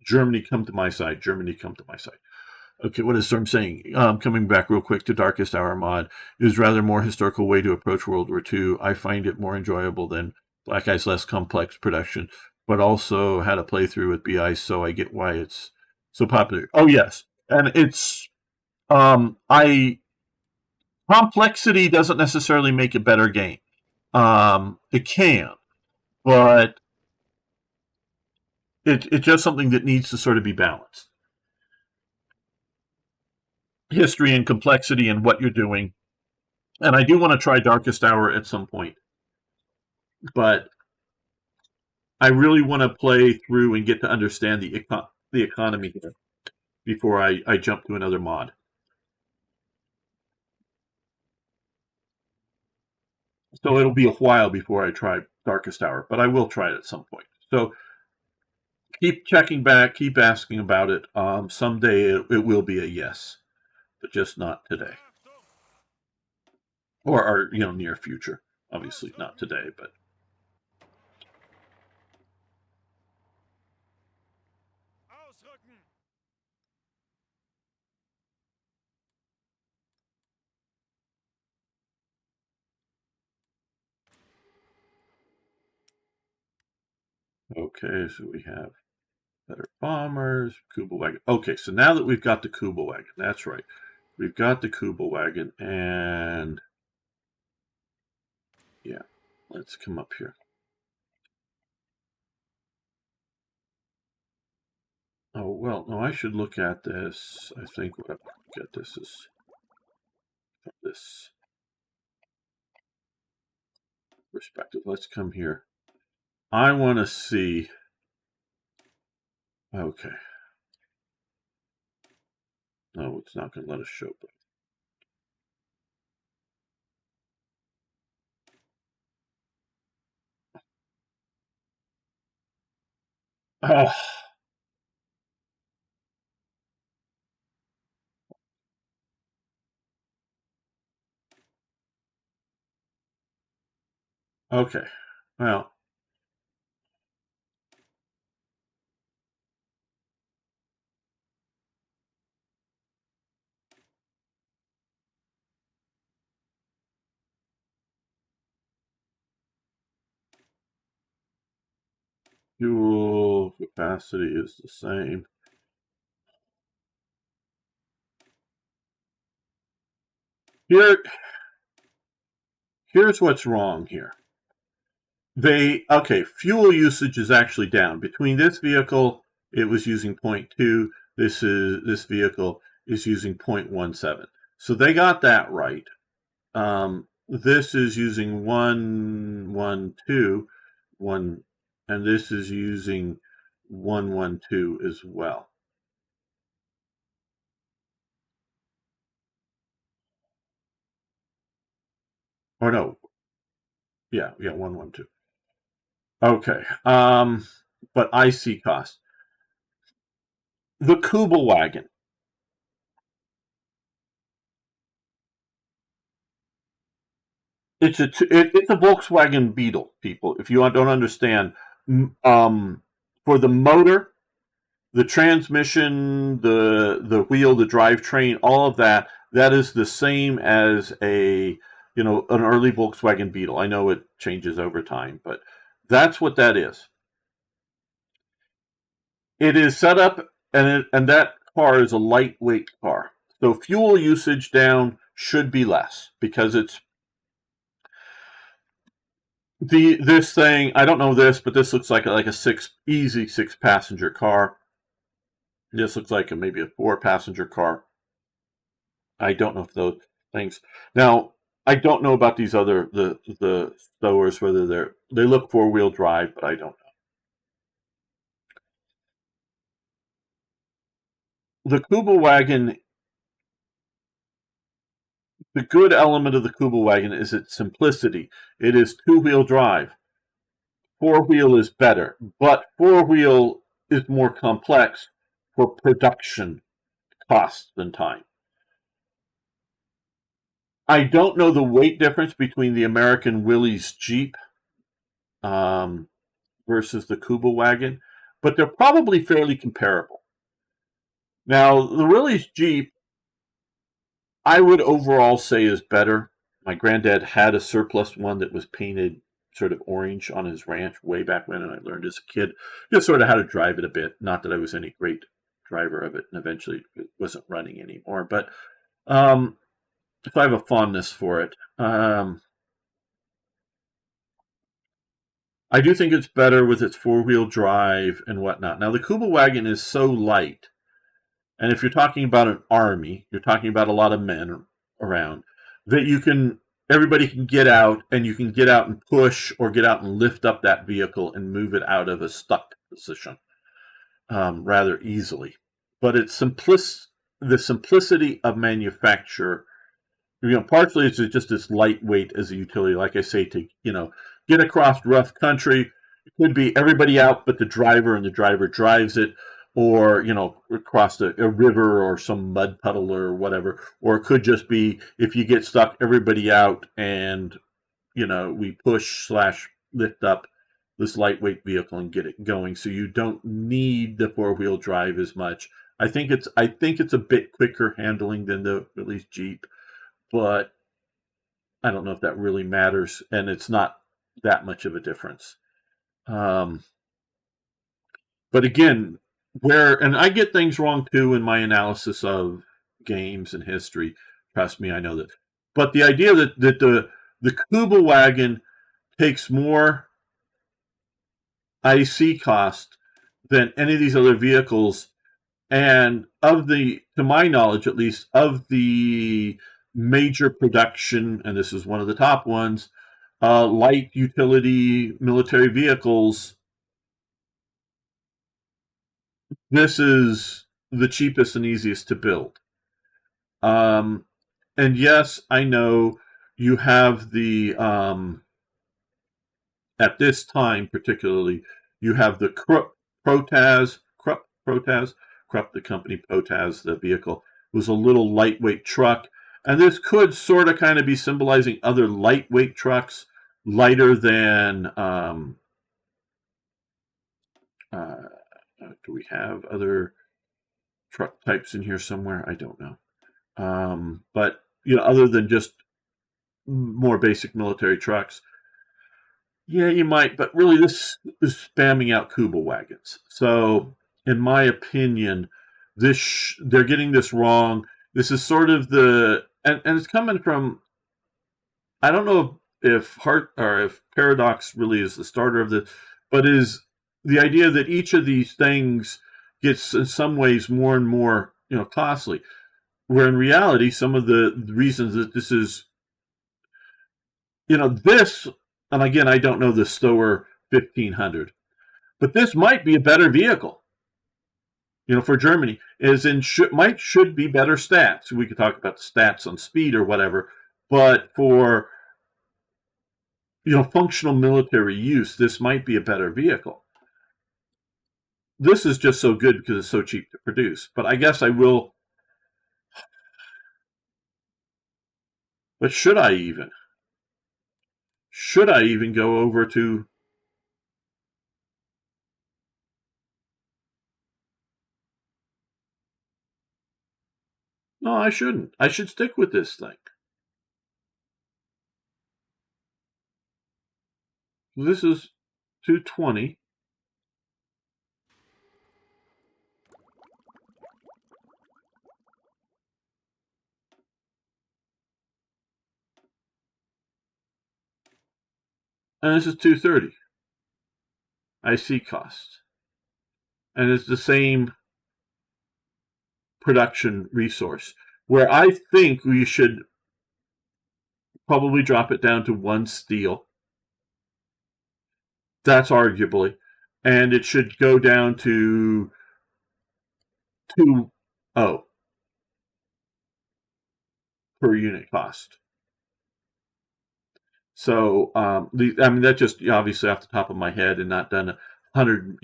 Germany, come to my side. Germany, come to my side. Okay, what is Storm saying? Coming back real quick to Darkest Hour mod, is rather more historical way to approach World War II. I find it more enjoyable than Black Eye's less complex production, but also had a playthrough with BICE, so I get why it's so popular. Oh yes, and it's complexity doesn't necessarily make a better game. It can, but it's just something that needs to sort of be balanced. History and complexity and what you're doing. And I do want to try Darkest Hour at some point, but I really want to play through and get to understand the economy here before I jump to another mod. So it'll be a while before I try Darkest Hour, but I will try it at some point. So keep checking back, keep asking about it. Someday it will be a yes, but just not today, or near future. Obviously not today, but. Okay, so we have better bombers, Kuba wagon. Okay, so now that we've got the Kuba wagon, that's right. We've got the Kuba wagon, and yeah. Let's come up here. Oh, well, no, I should look at this. I think what I look at this is this perspective. Let's come here. I want to see. Okay. No, it's not going to let us show. Oh. Okay. Well. Fuel capacity is the same. Here's what's wrong here. Fuel usage is actually down. Between this vehicle, it was using 0.2. This vehicle is using 0.17. So they got that right. This is using 112, and this is using 112 as well. Or no, yeah, 112. Okay, but IC cost. The Kuba wagon. It's a Volkswagen Beetle, people. If you don't understand, for the motor, the transmission, the wheel, the drivetrain, all of that, that is the same as an early Volkswagen Beetle. I know it changes over time, but that's what that is. It is set up, and that car is a lightweight car. So fuel usage down should be less because it's this thing. I don't know this, but this looks like a easy six passenger car. This looks like maybe a 4-passenger car. I don't know if those things. Now, I don't know about these other the stowers, whether they look 4-wheel drive, but I don't know. The Kuba wagon, the good element of the Kuba wagon is its simplicity. It is 2-wheel drive. 4-wheel is better, but 4-wheel is more complex for production costs and time. I don't know the weight difference between the American Willys Jeep versus the Kuba wagon, but they're probably fairly comparable. Now, the Willys Jeep, I would overall say is better. My granddad had a surplus one that was painted sort of orange on his ranch way back when, and I learned as a kid just sort of how to drive it a bit. Not that I was any great driver of it, and eventually it wasn't running anymore. But if I have a fondness for it, I do think it's better with its 4-wheel drive and whatnot. Now, the Kuba wagon is so light, and if you're talking about an army, you're talking about a lot of men around, that everybody can get out, and you can get out and push or get out and lift up that vehicle and move it out of a stuck position rather easily. But the simplicity of manufacture, partially it's just as lightweight as a utility. Like I say, to get across rough country, it could be everybody out but the driver, and the driver drives it, or across a river or some mud puddle or whatever. Or it could just be, if you get stuck, everybody out, and we push/lift up this lightweight vehicle and get it going. So you don't need the 4-wheel drive as much. I think it's a bit quicker handling than the Willys Jeep, but I don't know if that really matters, and it's not that much of a difference. But again, and I get things wrong too in my analysis of games and history. Trust me, I know that. But the idea that the Kuba wagon takes more IC cost than any of these other vehicles. And to my knowledge at least, of the major production, and this is one of the top ones, light utility military vehicles, this is the cheapest and easiest to build. Um, and yes, I know you have at this time particularly, you have the Krupp, the company, Protaz, the vehicle, was a little lightweight truck. And this could sort of kind of be symbolizing other lightweight trucks, lighter than, do we have other truck types in here somewhere? I don't know. But, other than just more basic military trucks, yeah, you might, but really this is spamming out Kuba wagons. So, in my opinion, they're getting this wrong. This is sort of and it's coming from, I don't know if Hart or if Paradox really is the starter of this, but is the idea that each of these things gets in some ways more and more costly. Where in reality, some of the reasons that this is, this, and again, I don't know the Stower 1500, but this might be a better vehicle, for Germany, as in should be better stats. We could talk about the stats on speed or whatever, but for functional military use, this might be a better vehicle. This is just so good because it's so cheap to produce. But I guess I will. But should I even? Should I even go over to? No, I shouldn't. I should stick with this thing. This is 220. And this is 230. IC cost. And it's the same production resource. Where I think we should probably drop it down to 1 steel. That's arguably. And it should go down to 2.0 per unit cost. So, that's just obviously off the top of my head and not done 100,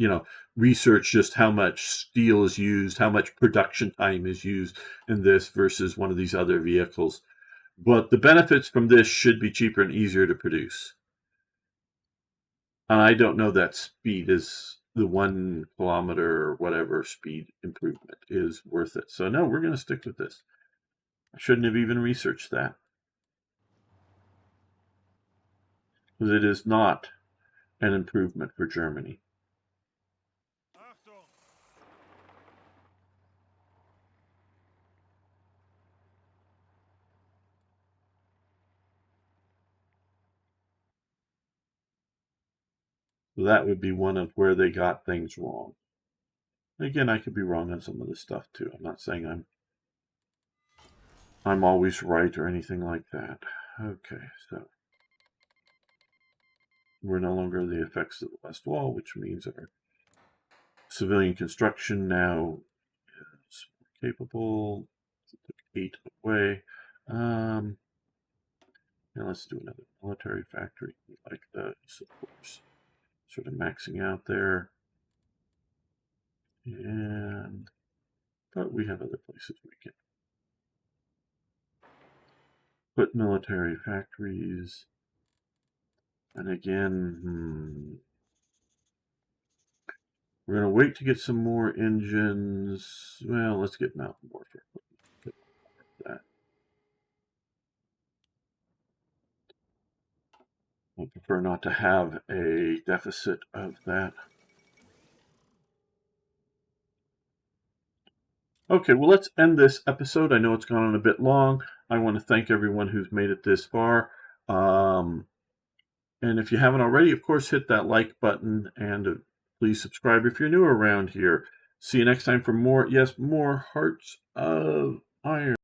research just how much steel is used, how much production time is used in this versus one of these other vehicles. But the benefits from this should be cheaper and easier to produce. And I don't know that speed is the 1 kilometer or whatever speed improvement is worth it. So no, we're going to stick with this. I shouldn't have even researched that. Because it is not an improvement for Germany. So that would be one of where they got things wrong. Again, I could be wrong on some of this stuff too. I'm not saying I'm always right or anything like that. Okay, so we're no longer the effects of the West Wall, which means our civilian construction now is capable. Took 8 away. Now let's do another military factory. We like those, of course. Sort of maxing out there. But we have other places we can put military factories. And again, we're going to wait to get some more engines. Well, let's get mountain warfare. Get that. I prefer not to have a deficit of that. Okay, well, let's end this episode. I know it's gone on a bit long. I want to thank everyone who's made it this far. And if you haven't already, of course, hit that like button, and please subscribe if you're new around here. See you next time for more, yes, more Hearts of Iron.